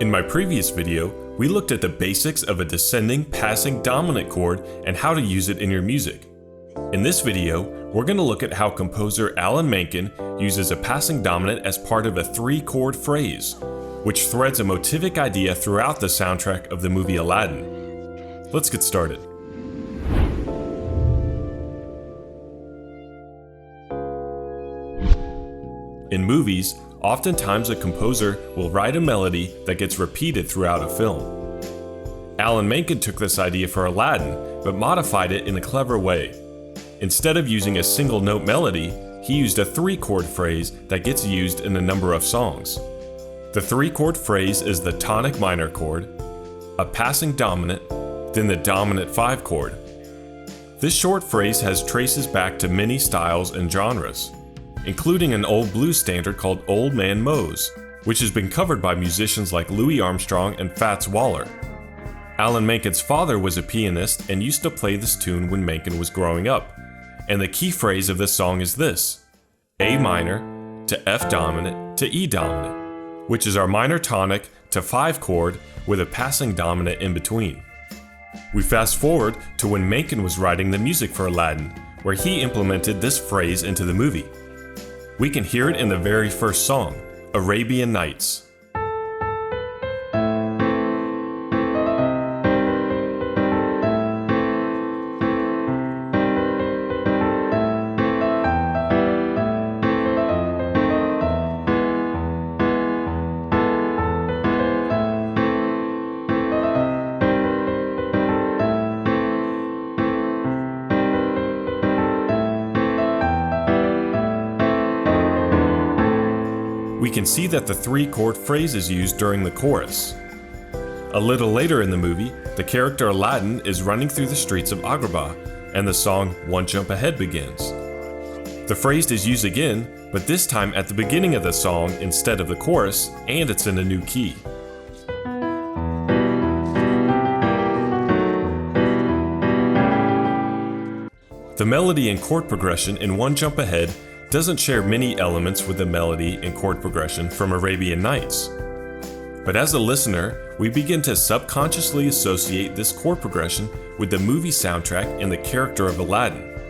In my previous video, we looked at the basics of a descending passing dominant chord and how to use it in your music. In this video, we're going to look at how composer Alan Menken uses a passing dominant as part of a 3-chord phrase, which threads a motivic idea throughout the soundtrack of the movie Aladdin. Let's get started. In movies, oftentimes a composer will write a melody that gets repeated throughout a film. Alan Menken took this idea for Aladdin, but modified it in a clever way. Instead of using a single note melody, he used a 3-chord phrase that gets used in a number of songs. The 3-chord phrase is the tonic minor chord, a passing dominant, then the dominant 5 chord. This short phrase has traces back to many styles and genres, including an old blues standard called Old Man Mose, which has been covered by musicians like Louis Armstrong and Fats Waller. Alan Menken's father was a pianist and used to play this tune when Menken was growing up, and the key phrase of this song is this: A minor to F dominant to E dominant, which is our minor tonic to 5 chord with a passing dominant in between. We fast forward to when Menken was writing the music for Aladdin, where he implemented this phrase into the movie. We can hear it in the very first song, Arabian Nights. We can see that the 3-chord phrase is used during the chorus. A little later in the movie, the character Aladdin is running through the streets of Agrabah, and the song One Jump Ahead begins. The phrase is used again, but this time at the beginning of the song instead of the chorus, and it's in a new key. The melody and chord progression in One Jump Ahead doesn't share many elements with the melody and chord progression from Arabian Nights. But as a listener, we begin to subconsciously associate this chord progression with the movie soundtrack and the character of Aladdin.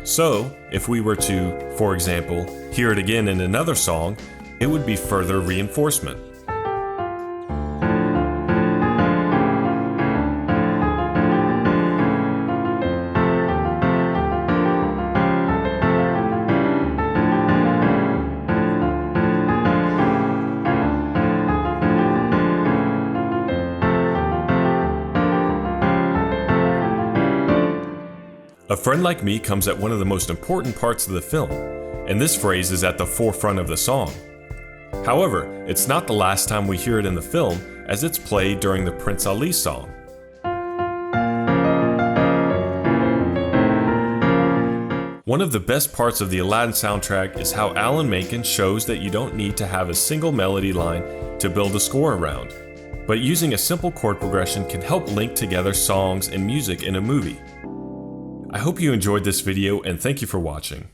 So, if we were to, for example, hear it again in another song, it would be further reinforcement. A Friend Like Me comes at one of the most important parts of the film, and this phrase is at the forefront of the song. However, it's not the last time we hear it in the film, as it's played during the Prince Ali song. One of the best parts of the Aladdin soundtrack is how Alan Menken shows that you don't need to have a single melody line to build a score around, but using a simple chord progression can help link together songs and music in a movie. I hope you enjoyed this video and thank you for watching.